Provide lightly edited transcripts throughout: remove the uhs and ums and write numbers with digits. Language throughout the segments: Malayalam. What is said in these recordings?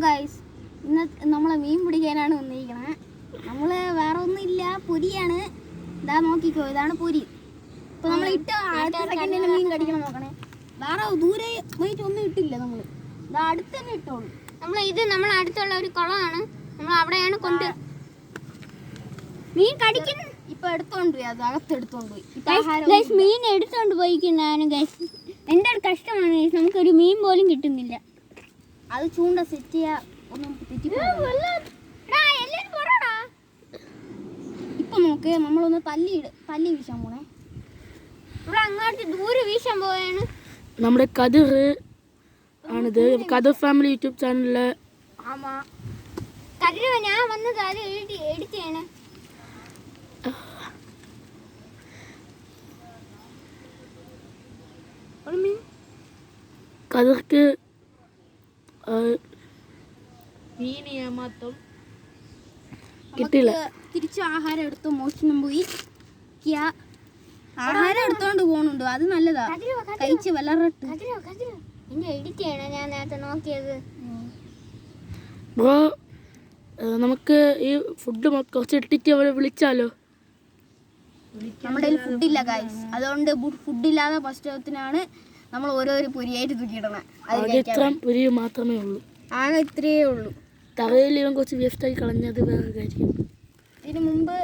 ഗൈസ്, ഇന്ന് നമ്മളെ മീൻ പിടിക്കാനാണ് വന്നിരിക്കണേ. നമ്മള് വേറെ ഒന്നുമില്ല, പൊരിയാണ്. ഇതാ നോക്കിക്കോ, ഇതാണ് പൊരി. ഇപ്പൊ നമ്മൾ ഇട്ട അടുത്ത സെക്കൻഡിൽ മീൻ കടിക്കണം നോക്കണേ. വേറെ ദൂരെ പോയിട്ട് ഒന്നും ഇട്ടില്ല, നമ്മള് ഇതാ അടുത്ത് തന്നെ ഇട്ടോളൂ. നമ്മൾ അടുത്തുള്ള ഒരു കുളമാണ്, നമ്മൾ അവിടെയാണ് കൊണ്ട് മീൻ കടിക്കുന്നു. ഇപ്പൊ എടുത്തോണ്ട് പോയി, അത് അകത്ത് എടുത്തോണ്ട് പോയി. മീൻ എടുത്തോണ്ട് പോയിക്കുന്നതാണ് ഗൈസ്. എൻ്റെ ഒരു കഷ്ടമാണ് ഗൈസ്, നമുക്കൊരു മീൻ പോലും കിട്ടുന്നില്ല. അത് ചൂണ്ട സെറ്റ് ചെയ്യാ ഒന്നും ഇപ്പൊ നോക്ക്, നമ്മളൊന്ന് തല്ലി വീശാൻ പോണേ. ഇവിടെ അങ്ങോട്ട് ദൂരെ വീശാൻ പോവാണ്. നമ്മുടെ കതിർ ആണിത്, കതിർ ഫാമിലി യൂട്യൂബ് ചാനലില്. ആമാ കതിർ, ഞാൻ വന്നത് അത് എഡിറ്റ് ചെയ്യണേ. കതിർക്ക് കിട്ടില്ല. തിരിച്ചു ആഹാരം എടുത്തു മോഷണം പോയി. ആഹാരം എടുത്തോണ്ട് പോണുണ്ട്, അത് നല്ലതാ. കഴിച്ച് വളരട്ടെ. എന്റെ എഡിറ്റ് ചെയ്യണേ, ഞാൻ നേരത്തെ നോക്കിയത്. ബ്രോ, നമുക്ക് ഈ ഫുഡ് കുറച്ച് ഇട്ടിട്ട് അവരെ വിളിച്ചാലോ? നമ്മുടെ കയ്യിൽ ഫുഡില്ല ഗൈസ്, അതുകൊണ്ട് ഫുഡില്ലാതെ പശ്ചാത്തലത്തിനാണ് നമ്മൾ ഓരോരോ പൊരിയായിട്ട് തൂക്കിയിടണം. ഇത്രയും പൊരി മാത്രമേ ഉള്ളൂ, ആകെ ഇത്രയേ ഉള്ളൂ. തറയിൽ ഇവൻ കുറച്ച് വേസ്റ്റായി കളഞ്ഞത് വേറെ കാര്യം. ഇതിന് മുമ്പ്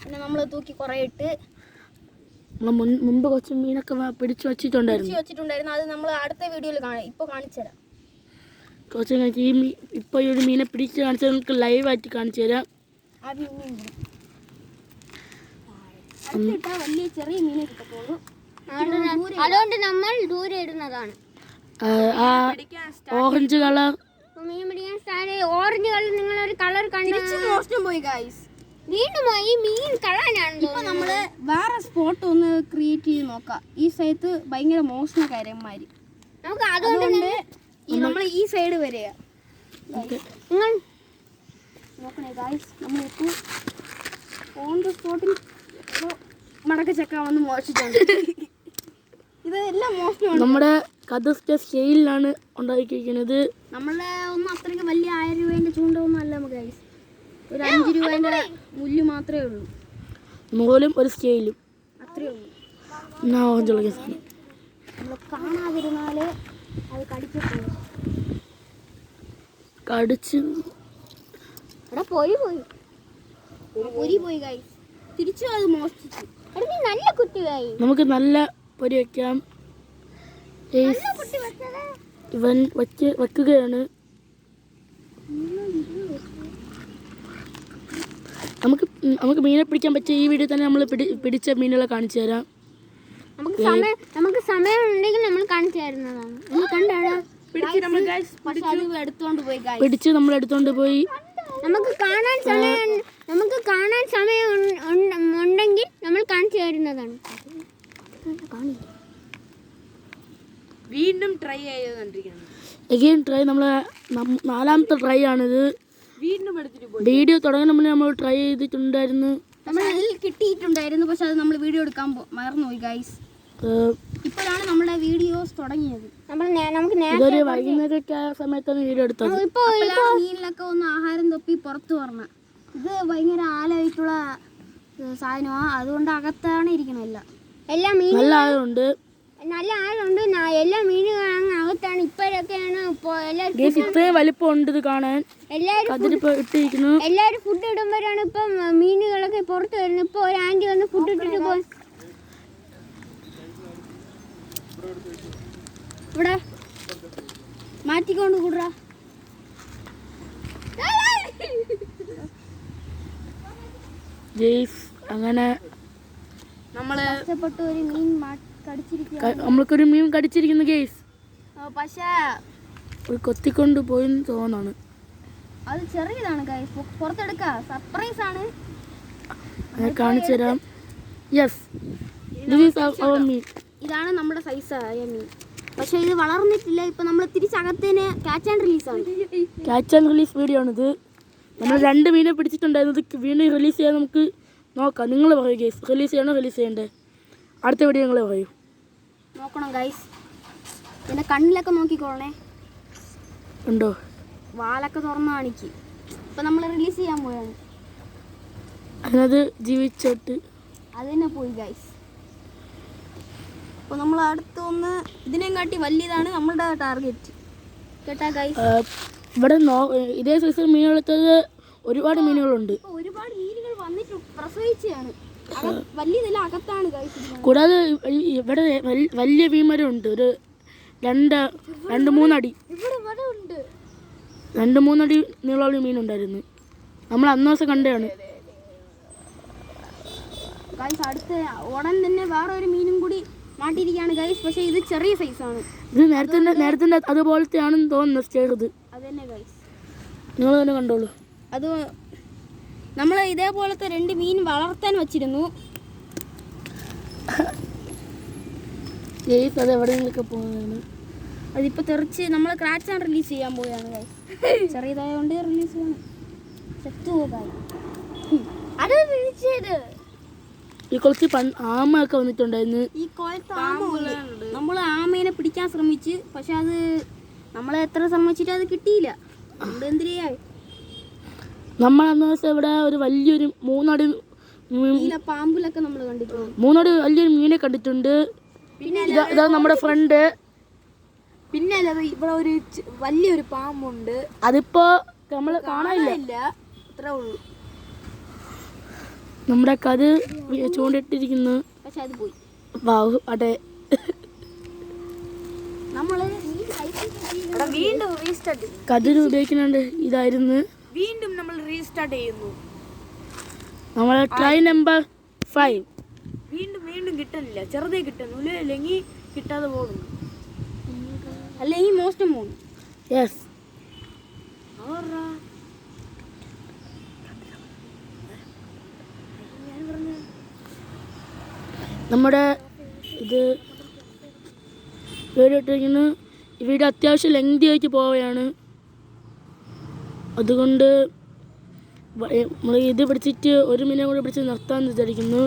പിന്നെ നമ്മൾ തൂക്കി കുറേ ഇട്ട് മുമ്പ് കുറച്ച് മീനൊക്കെ പിടിച്ചു വെച്ചിട്ടുണ്ടായിരുന്നു. അത് നമ്മൾ അടുത്ത വീഡിയോയിൽ ഇപ്പൊ കാണിച്ചുതരാം. കുറച്ച് കഴിഞ്ഞ് ഈ ഒരു മീനെ പിടിച്ച് കാണിച്ചാൽ നമുക്ക് ലൈവായിട്ട് കാണിച്ചു തരാം. വലിയ ചെറിയ മീനെ കിട്ടത്തുള്ളൂ, അതുകൊണ്ട് നമ്മൾ ദൂരെ ഇടുന്നതാണ്. ഓറഞ്ച് കളർ മീൻ പിടിക്കാൻ ഓറഞ്ച് കളർ, നിങ്ങളൊരു കളർ മോശം പോയി ഗൈസ്. വീണ്ടും ഈ മീൻ കളാനാണ്. ഇപ്പൊ നമ്മള് വേറെ സ്പോട്ട് ഒന്ന് ക്രിയേറ്റ് ചെയ്ത് നോക്കാം. ഈ സ്ഥലത്ത് ഭയങ്കര മോശക്കാരന്മാര്, നമുക്ക് അതുകൊണ്ട് നമ്മൾ ഈ സൈഡ് വരിക. നിങ്ങൾ നോക്കണേ ഗൈസ്, നമ്മളിപ്പോൾ ഓൺ ദ സ്പോട്ടിൽ മടക്ക ചക്ക വന്ന് മോഷിച്ചിട്ടുണ്ട്. ഇതെല്ലാം മോശമാണ്. നമ്മുടെ കഥ സ്റ്റൈലിലാണ് ഉണ്ടാക്കിയിരിക്കുന്നത്. നമ്മളെ ഒന്നും അത്രയ്ക്ക് വലിയ 1000 രൂപേൻ്റെ ചൂണ്ട ഒന്നും അല്ല ഗൈസ്, ഒരു 5 രൂപേൻ്റെ മുല്ല് മാത്രമേ ഉള്ളൂ. നൂലും ഒരു സ്റ്റൈലും അത്രേ ഉള്ളൂ. നമ്മൾ കാണാതിരുന്നാല് അത് കടിച്ച് ഇവിടെ പോയി പൊരി പോയി ഗൈസ്. തിരിച്ചു അത് മോഷ്ടിച്ചു. നല്ല കുട്ടിയായി, നമുക്ക് നല്ല പൊരി വയ്ക്കാം. ഇവൻ വെക്കുകയാണ്. നമുക്ക് മീനെ പിടിക്കാൻ പറ്റിയ ഈ വീഡിയോ തന്നെ നമ്മൾ പിടിച്ച മീനുകളെ കാണിച്ചു തരാം. നമുക്ക് സമയം ഉണ്ടെങ്കിൽ നമ്മൾ കാണിച്ചു തരുന്നതാണ്. പിടിച്ച് നമ്മൾ എടുത്തോണ്ട് പോയി. നമുക്ക് കാണാൻ സമയം ഉണ്ടെങ്കിൽ നമ്മൾ കാണിച്ചു തരുന്നതാണ്. വീണ്ടും ട്രൈ ചെയ്തുകൊണ്ടിരിക്കണം. എഗെയിൻ ട്രൈ, നമ്മളെ 4ാമത്തെ ട്രൈ ആണിത്. വീണ്ടും വീഡിയോ തുടങ്ങുന്ന മുന്നേ നമ്മൾ ട്രൈ ചെയ്തിട്ടുണ്ടായിരുന്നു. കിട്ടിയിട്ടുണ്ടായിരുന്നു, പക്ഷെ അത് നമ്മൾ വീഡിയോ എടുക്കാൻ മറന്നുപോയി ഗൈസ്. ഇപ്പോഴാണ് നമ്മുടെ വീഡിയോസ് തുടങ്ങിയത്. ഇതൊരു വൈകുന്നേരമൊക്കെ സമയത്താണ് വീഡിയോ എടുത്തത്. മീനിലൊക്കെ ഒന്ന് ആഹാരം തൊപ്പി പുറത്ത് പറഞ്ഞ ഇത് ഭയങ്കര ആലായിട്ടുള്ള സാധനമാണ്, അതുകൊണ്ട് അകത്താണ് ഇരിക്കണല്ല. നല്ല ആഴമുണ്ട്, എല്ലാ മീനുകളും അകത്താണ്. ഇപ്പോഴൊക്കെയാണ് ഇത്രയും വലിപ്പമുണ്ട് ഇത് കാണാൻ. എല്ലാവരും ഫുഡ് ഇടുമ്പോഴാണ് ഇപ്പം മീനുകളൊക്കെ പുറത്ത് വരുന്നത്. ഇപ്പൊ ഒരു ആന്റി വന്ന് ഫുഡ് ഇട്ടിട്ട് പോയി. ഇവിടെ മാറ്റിക്കൊണ്ട് കൂടാ. അങ്ങനെ നമ്മള് കഷ്ടപ്പെട്ട് ഒരു മീൻ നമ്മൾക്കൊരു മീൻ കടിച്ചിരിക്കുന്നു ഗേസ്. പക്ഷേ കൊത്തിക്കൊണ്ട് പോയെന്ന് തോന്നാണ്. അത് ചെറിയതാണ് ഗൈസ്, പുറത്തെടുക്കാം. സർപ്രൈസ് ആണ്, കാണിച്ചു തരാം. യെസ്, ഇതാണ് നമ്മുടെ സൈസായ മീൻ. പക്ഷെ ഇത് വളർന്നിട്ടില്ല. ഇപ്പൊ നമ്മൾ തിരിച്ചകത്തേന് ക്യാച്ച് ആൻഡ് റിലീസ് വീഡിയോ ആണിത്. നമ്മൾ 2 മീനെ പിടിച്ചിട്ടുണ്ടായിരുന്നു. വീണ്ടും റിലീസ് ചെയ്യാൻ നമുക്ക് നോക്കാം. നിങ്ങൾ പറയൂ ഗൈസ്, റിലീസ് ചെയ്യണ്ടേ? അടുത്ത വീഡിയോ നിങ്ങൾ പറയൂ. നോക്കണം ഗൈസ്, പിന്നെ കണ്ണിലൊക്കെ നോക്കിക്കോളണേ. ഉണ്ടോ? വാലൊക്കെ തുറന്ന് കാണിക്കും. ഇപ്പം നമ്മൾ റിലീസ് ചെയ്യാൻ പോയാണ്. അതിനത് ജീവിച്ചിട്ട് അത് തന്നെ പോയി ഗൈസ്. അപ്പോൾ നമ്മൾ അടുത്തൊന്ന് ഇതിനെയും കാട്ടി വലിയതാണ് നമ്മളുടെ ടാർഗറ്റ് കേട്ടാ ഗൈസ്. ഇവിടെ ഇതേ സൈസിൽ മീനുകളെത്തത് ഒരുപാട് മീനുകളുണ്ട്. ഇപ്പോൾ ഒരുപാട് മീനുകൾ വന്നിട്ട് പ്രസവിച്ചാണ്. വലിയതല്ല, അകത്താണ് ഗൈസ്. കൂടാതെ ഇവിടെ വലിയ മീൻമരമുണ്ട്. ഒരു 2-3 അടി ഇവിടെ ഉണ്ട് 2-3 അടി നീളമുള്ള മീനുണ്ടായിരുന്നു. നമ്മൾ അന്ന് ദിവസം കണ്ടതാണ് ഗൈസ്. അടുത്ത ഉടൻ തന്നെ വേറെ ഒരു മീനും കൂടി മാട്ടിയിരിക്കുകയാണ് ഗൈസ്. പക്ഷേ ഇത് ചെറിയ സൈസാണ്. ഇത് നേരത്തെ അതുപോലത്തെ ആണെന്ന് തോന്നുന്നു ചെറുത്. അത് തന്നെ ഗൈസ്, നിങ്ങൾ തന്നെ കണ്ടോളൂ. അത് നമ്മൾ ഇതേപോലത്തെ 2 മീൻ വളർത്താൻ വെച്ചിരുന്നു. ഗൈസ് അത് എവിടെയെങ്കിലൊക്കെ പോകുന്നതാണ്. അതിപ്പോൾ തെറിച്ച് നമ്മൾ ക്രാച്ച് ആൻഡ് റിലീസ് ചെയ്യാൻ പോവുകയാണ് ഗൈസ്. ചെറിയതായതുകൊണ്ട് റിലീസ് ചെയ്യണം. സെറ്റ് പോകായി അത് റിലീസ് ചെയ്ത് ഈ കുറച്ച് ആമയൊക്കെ വന്നിട്ടുണ്ടായിരുന്നു. ഈ കൊയത്ത് ആമ നമ്മൾ ആമേനെ പിടിക്കാൻ ശ്രമിച്ച്, പക്ഷെ അത് നമ്മളെ എത്ര ശ്രമിച്ചിട്ട് അത് കിട്ടിയില്ല. അതുകൊണ്ട് എന്തിനായി നമ്മൾ അന്ന് ദിവസം ഇവിടെ ഒരു വലിയൊരു 3 അടി പാമ്പിലൊക്കെ നമ്മൾ കണ്ടിട്ടുണ്ട്. 3 അടി വലിയൊരു മീനെ കണ്ടിട്ടുണ്ട്. ഇതാ നമ്മുടെ ഫ്രണ്ട്. പിന്നെ അല്ലാതെ ഇവിടെ ഒരു വലിയൊരു പാമ്പുണ്ട്. അതിപ്പോ നമ്മൾ കാണാനില്ല, അത്രേ ഉള്ളൂ. നമ്മുടെ കത് ചൂണ്ടിട്ടിരിക്കുന്നു. പക്ഷെ അത് പോയി. വാവ് അതെ. നമ്മള് വീണ്ടും റീസ്റ്റാർട്ട് കതിര് ഉപയോഗിക്കുന്നുണ്ട്. ഇതായിരുന്നു വീണ്ടും നമ്മൾ റീസ്റ്റാർട്ട് ചെയ്യുന്നു. നമ്മളെ ട്രൈ നമ്പർ 5. വീണ്ടും കിട്ടുന്നില്ല. ചെറുതേ കിട്ടുന്നു, അല്ലെങ്കിൽ കിട്ടാതെ പോകുന്നു, അല്ലെങ്കിൽ മോശം പോകുന്നു. യെസ് നമ്മുടെ ഇത് വീഡിയോ ഇട്ടിരിക്കുന്നു. ഈ വീഡിയോ അത്യാവശ്യം ലെങ്തി ആയിട്ട് പോവുകയാണ്. അതുകൊണ്ട് നമ്മൾ ഇത് പിടിച്ചിട്ട് 1 മീനെ കൂടെ പിടിച്ച് നിർത്താമെന്ന് വിചാരിക്കുന്നു.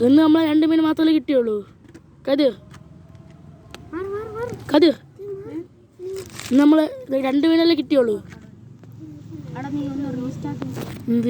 ഇന്ന് നമ്മൾ 2 മീൻ മാത്രമേ കിട്ടിയുള്ളൂ. കതിർ നമ്മൾ 2 മീനല്ലേ കിട്ടിയുള്ളൂ. അവിടെ നീ ഒന്ന് റീസ്റ്റാർട്ട് എന്ത്